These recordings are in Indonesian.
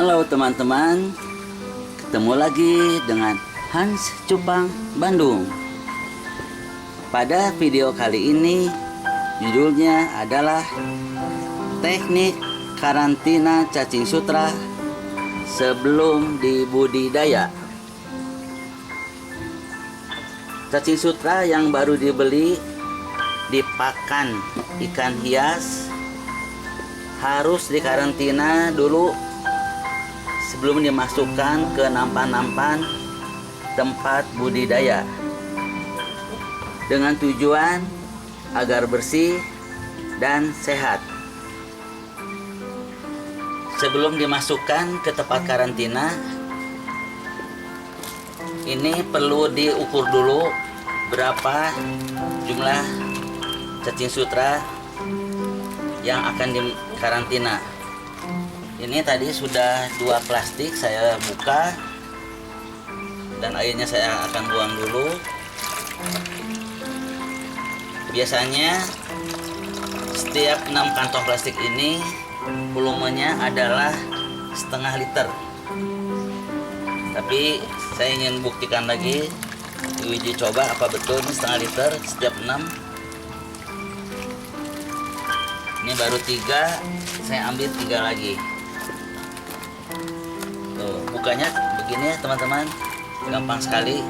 Halo teman-teman, ketemu lagi dengan Hans Cupang Bandung. Pada video kali ini judulnya adalah teknik karantina cacing sutra sebelum dibudidaya. Cacing sutra yang baru dibeli di pakan ikan hias harus dikarantina dulu sebelum dimasukkan ke nampan-nampan tempat budidaya dengan tujuan agar bersih dan sehat. Sebelum dimasukkan ke tempat karantina, ini perlu diukur dulu berapa jumlah cacing sutra yang akan dikarantina. Ini tadi sudah 2 plastik saya buka dan airnya saya akan buang dulu. Biasanya setiap 6 kantong plastik ini volumenya adalah setengah liter. Tapi saya ingin buktikan lagi, uji coba apa betul ini setengah liter setiap 6. Ini baru 3, saya ambil 3 lagi. Tuh, bukanya begini ya teman-teman, gampang sekali.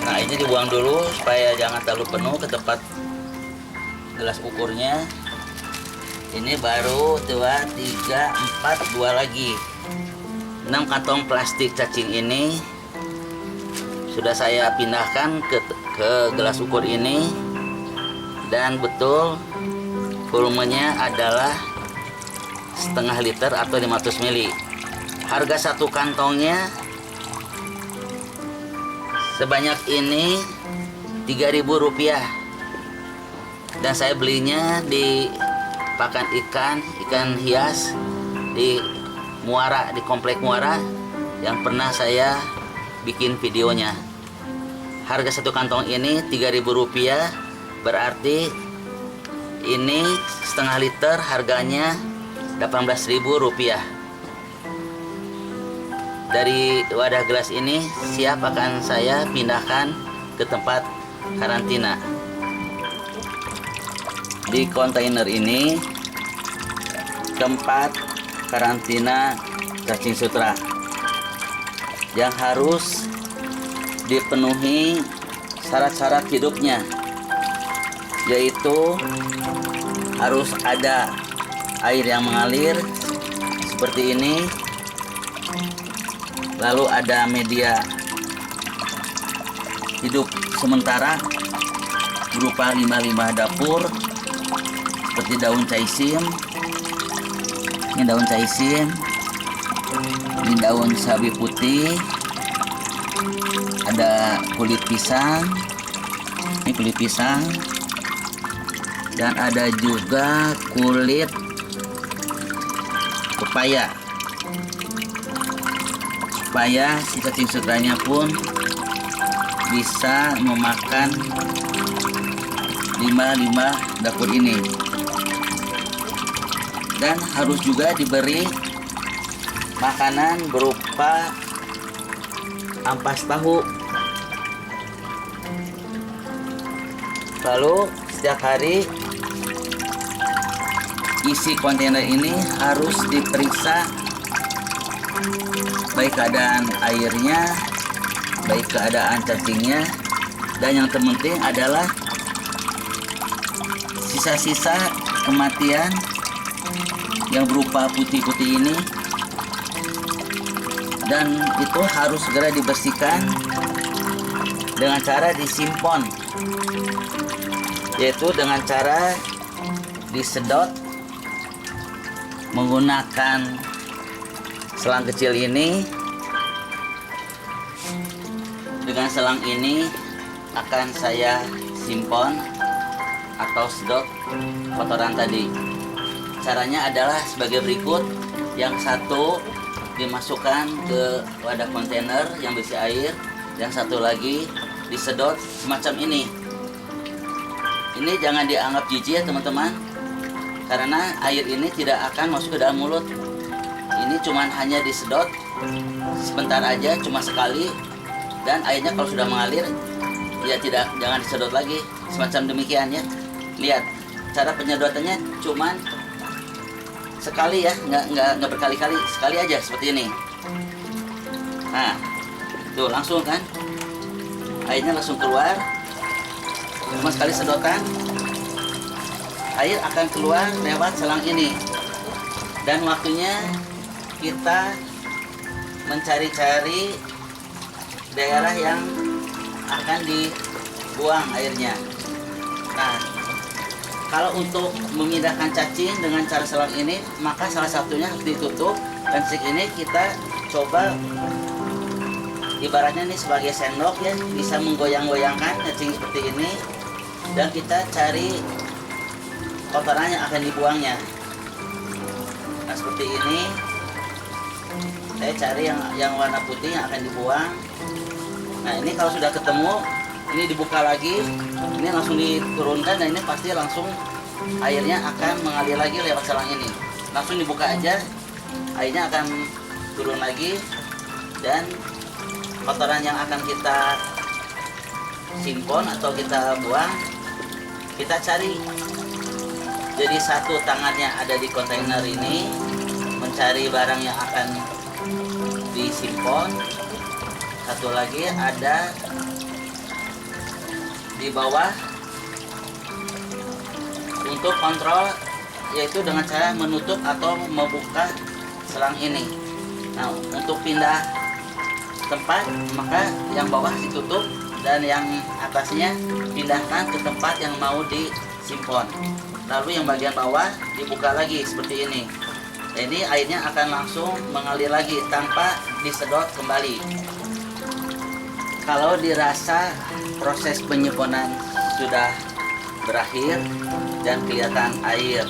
Nah, ini dibuang dulu supaya jangan terlalu penuh ke tempat gelas ukurnya. Ini baru 2, 3, 4, 2 lagi. 6 kantong plastik cacing ini sudah saya pindahkan ke gelas ukur ini. Dan betul volumenya adalah setengah liter atau 500 ml. Harga satu kantongnya sebanyak ini Rp3.000. Dan saya belinya di pakan ikan hias di Muara, di Komplek Muara yang pernah saya bikin videonya. Harga satu kantong ini Rp3.000. Berarti ini setengah liter harganya Rp18.000. Dari wadah gelas ini siap akan saya pindahkan ke tempat karantina. Di kontainer ini tempat karantina cacing sutra yang harus dipenuhi syarat-syarat hidupnya, yaitu harus ada air yang mengalir seperti ini, lalu ada media hidup sementara berupa limbah-limbah dapur seperti daun caisim. Ini daun caisim, ini daun sawi putih, ada kulit pisang, ini kulit pisang, dan ada juga kulit pepaya, supaya si cacing sutranya pun bisa memakan limbah-limbah dapur ini. Dan harus juga diberi makanan berupa ampas tahu. Lalu setiap hari isi kontainer ini harus diperiksa, baik keadaan airnya, baik keadaan cacingnya, dan yang terpenting adalah sisa-sisa kematian yang berupa putih-putih ini, dan itu harus segera dibersihkan dengan cara disimpan, yaitu dengan cara disedot menggunakan selang kecil ini. Dengan selang ini akan saya simpan atau sedot kotoran tadi. Caranya adalah sebagai berikut. Yang satu dimasukkan ke wadah kontainer yang berisi air, yang satu lagi disedot semacam ini. Ini jangan dianggap jijik ya teman-teman. karena air ini tidak akan masuk ke dalam mulut. Ini cuman hanya disedot sebentar aja, cuma sekali, dan airnya kalau sudah mengalir ya jangan disedot lagi, semacam demikian ya. Lihat cara penyedotannya cuman sekali ya, nggak berkali-kali, sekali aja seperti ini. Nah tuh langsung kan airnya langsung keluar, cuma sekali sedotan air akan keluar lewat selang ini. Dan waktunya kita mencari-cari daerah yang akan dibuang airnya. Nah, kalau untuk memindahkan cacing dengan cara selang ini, maka salah satunya harus ditutup, dan stick ini kita coba ibaratnya ini sebagai sendok ya, bisa menggoyang-goyangkan cacing seperti ini, dan kita cari kotoran yang akan dibuangnya. Nah seperti ini, saya cari yang warna putih yang akan dibuang. Nah ini kalau sudah ketemu, ini dibuka lagi, ini langsung diturunkan, dan ini pasti langsung airnya akan mengalir lagi lewat selang ini. Langsung dibuka aja, airnya akan turun lagi, dan kotoran yang akan kita simpon atau kita buang, kita cari. Jadi satu tangannya ada di kontainer ini, mencari barang yang akan disimpon. Satu lagi ada di bawah untuk kontrol, yaitu dengan cara menutup atau membuka selang ini. Nah untuk pindah tempat, maka yang bawah ditutup dan yang atasnya pindahkan ke tempat yang mau disimpon. Lalu yang bagian bawah dibuka lagi seperti ini. Ini airnya akan langsung mengalir lagi tanpa disedot kembali. Kalau dirasa proses penyimponan sudah berakhir dan kelihatan air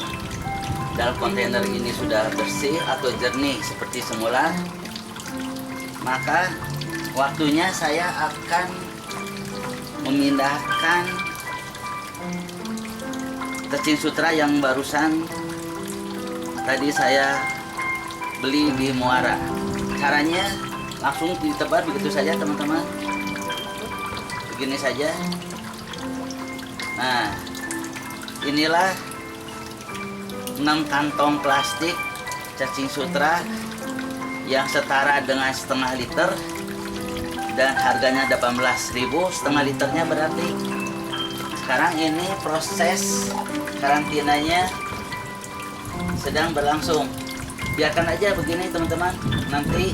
dalam kontainer ini sudah bersih atau jernih seperti semula, maka waktunya saya akan memindahkan cacing sutra yang barusan tadi saya beli di Muara. Caranya langsung ditebar begitu saja teman-teman, begini saja. Nah inilah 6 kantong plastik cacing sutra yang setara dengan setengah liter, dan harganya 18.000 setengah liternya berarti. Sekarang ini proses karantinanya sedang berlangsung. Biarkan aja begini teman-teman, nanti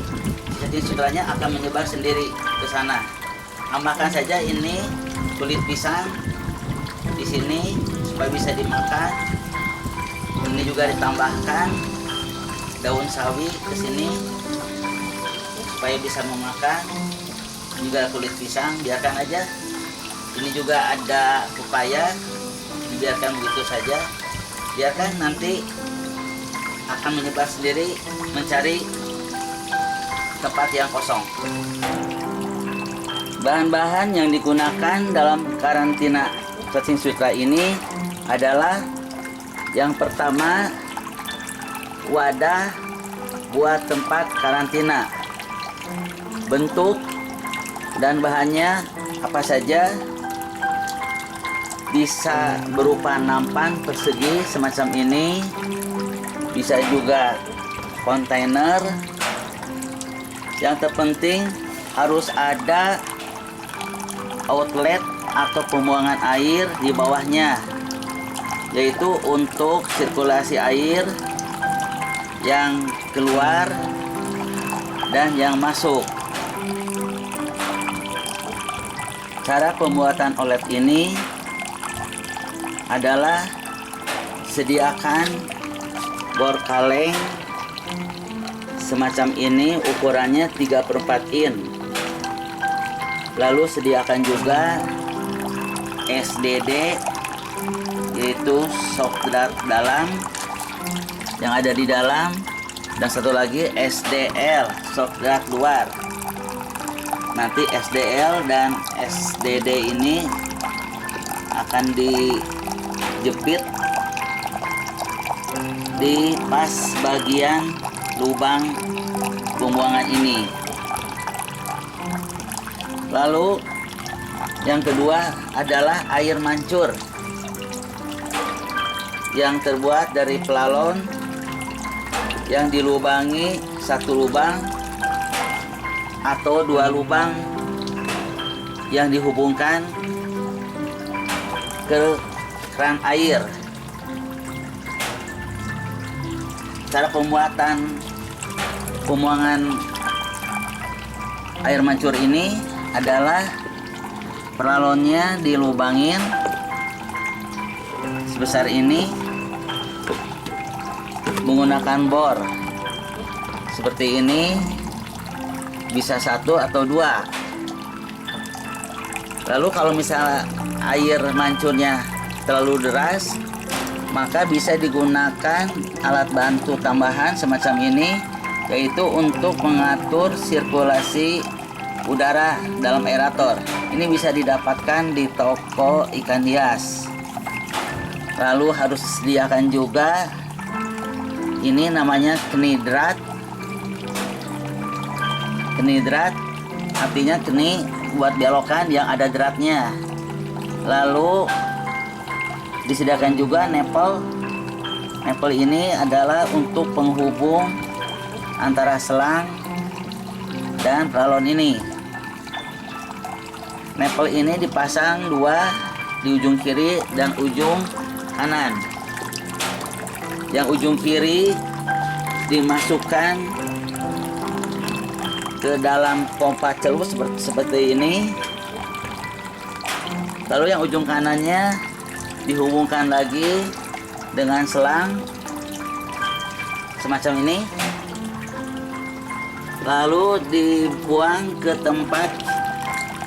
cacing sutranya akan menyebar sendiri ke sana. Tambahkan saja ini kulit pisang di sini supaya bisa dimakan. Ini juga ditambahkan daun sawi ke sini supaya bisa memakan. Juga kulit pisang, biarkan aja. Ini juga ada pepaya, dibiarkan begitu saja. Biarkan nanti akan menyebar sendiri mencari tempat yang kosong. Bahan-bahan yang digunakan dalam karantina cacing sutra ini adalah yang pertama, wadah buat tempat karantina. Bentuk dan bahannya apa saja, bisa berupa nampan persegi semacam ini, bisa juga kontainer. Yang terpenting harus ada outlet atau pembuangan air di bawahnya, yaitu untuk sirkulasi air yang keluar dan yang masuk. Cara pembuatan outlet ini adalah sediakan bor kaleng semacam ini, ukurannya 3/4 in. Lalu sediakan juga SDD, yaitu shock dart dalam yang ada di dalam, dan satu lagi SDL, shock dart luar. Nanti SDL dan SDD ini akan dijepit di pas bagian lubang pembuangan ini. Lalu yang kedua adalah air mancur yang terbuat dari pelalon yang dilubangi satu lubang atau dua lubang yang dihubungkan ke keran air. Cara pembuangan air mancur ini adalah pelalonnya dilubangin sebesar ini menggunakan bor seperti ini, bisa satu atau dua. Lalu kalau misalnya air mancurnya terlalu deras, maka bisa digunakan alat bantu tambahan semacam ini, yaitu untuk mengatur sirkulasi udara dalam aerator. Ini bisa didapatkan di toko ikan hias. Lalu harus disediakan juga ini namanya kenidrat. Kenidrat artinya keni buat belokan yang ada dratnya. Lalu disediakan juga nepel. Nepel ini adalah untuk penghubung antara selang dan pelalon ini. Nepel ini dipasang dua di ujung kiri dan ujung kanan. Yang ujung kiri dimasukkan ke dalam pompa celup seperti ini. Lalu yang ujung kanannya dihubungkan lagi dengan selang semacam ini. Lalu dibuang ke tempat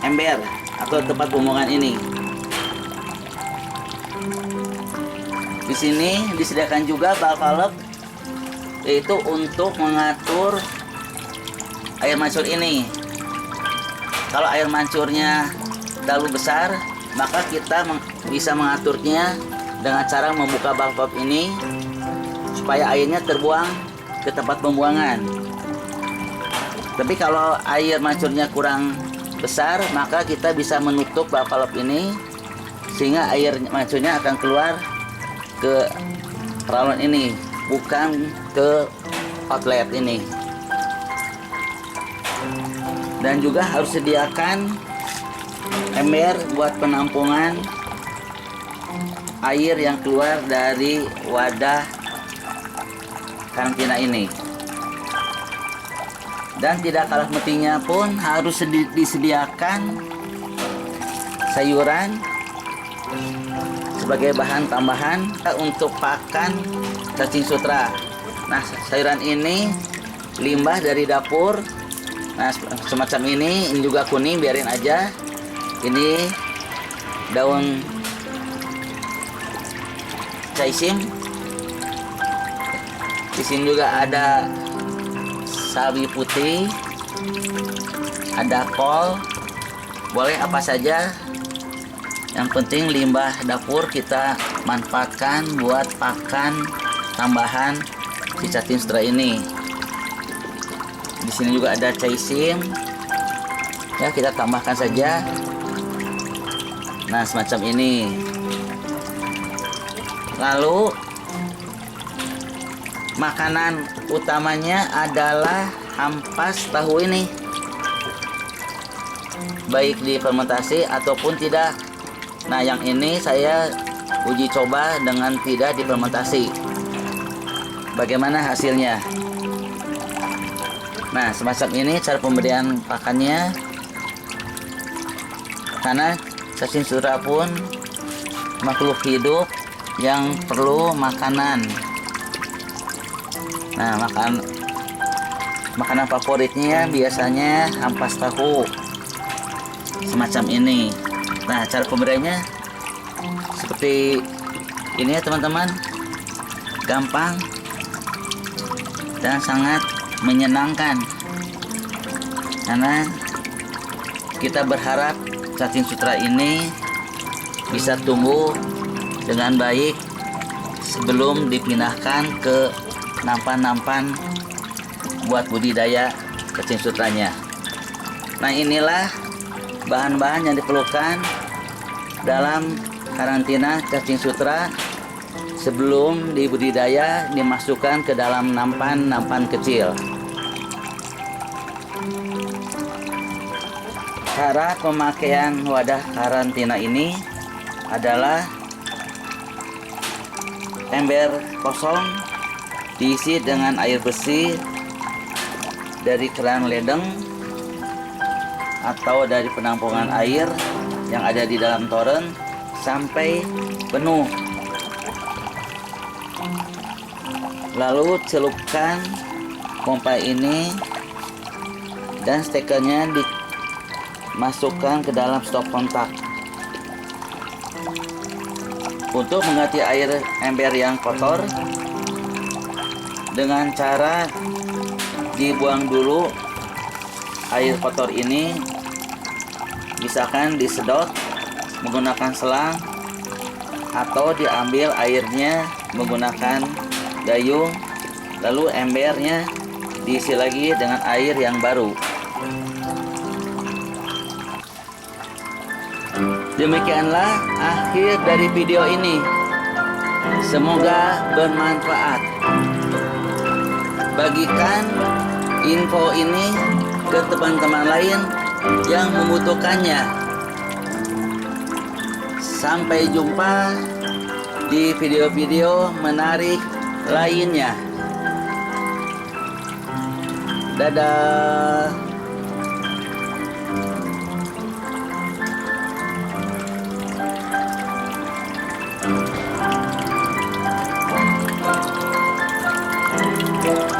ember atau tempat pembuangan ini. Di sini disediakan juga valve, yaitu untuk mengatur air mancur ini. Kalau air mancurnya terlalu besar, maka kita bisa mengaturnya dengan cara membuka valve ini supaya airnya terbuang ke tempat pembuangan. Tapi kalau air mancurnya kurang besar, maka kita bisa menutup valve ini sehingga air mancurnya akan keluar ke pelalon ini, bukan ke outlet ini. Dan juga harus sediakan ember buat penampungan air yang keluar dari wadah karantina ini. Dan tidak kalah pentingnya pun harus disediakan sayuran sebagai bahan tambahan untuk pakan cacing sutra. Nah, sayuran ini limbah dari dapur. Nah, semacam ini juga kuning, biarin aja. Ini daun caisim. Di sini juga ada sawi putih, ada kol, boleh apa saja. Yang penting limbah dapur kita manfaatkan buat pakan tambahan si cacing sutra ini. Di sini juga ada caisim. Ya, kita tambahkan saja. Nah, semacam ini. Lalu makanan utamanya adalah ampas tahu ini, baik difermentasi ataupun tidak. Nah, yang ini saya uji coba dengan tidak difermentasi. Bagaimana hasilnya? Nah, semacam ini cara pemberian pakannya. Karena cacing sutra pun makhluk hidup yang perlu makanan. Nah, makanan favoritnya biasanya ampas tahu semacam ini. Nah, cara pemberiannya seperti ini ya teman-teman, gampang dan sangat menyenangkan, karena kita berharap cacing sutra ini bisa tumbuh dengan baik sebelum dipindahkan ke nampan-nampan buat budidaya cacing sutranya. Nah, inilah bahan-bahan yang diperlukan dalam karantina cacing sutra sebelum dibudidaya dimasukkan ke dalam nampan-nampan kecil. Cara pemakaian wadah karantina ini adalah ember kosong diisi dengan air bersih dari keran ledeng atau dari penampungan air yang ada di dalam toren sampai penuh. Lalu celupkan pompa ini dan stekernya dimasukkan ke dalam stop kontak. Untuk mengganti air ember yang kotor dengan cara dibuang dulu air kotor ini, misalkan disedot menggunakan selang atau diambil airnya menggunakan gayung, lalu embernya diisi lagi dengan air yang baru. Demikianlah akhir dari video ini. Semoga bermanfaat. Bagikan info ini ke teman-teman lain yang membutuhkannya. Sampai jumpa di video-video menarik lainnya. Dadah. Thank you.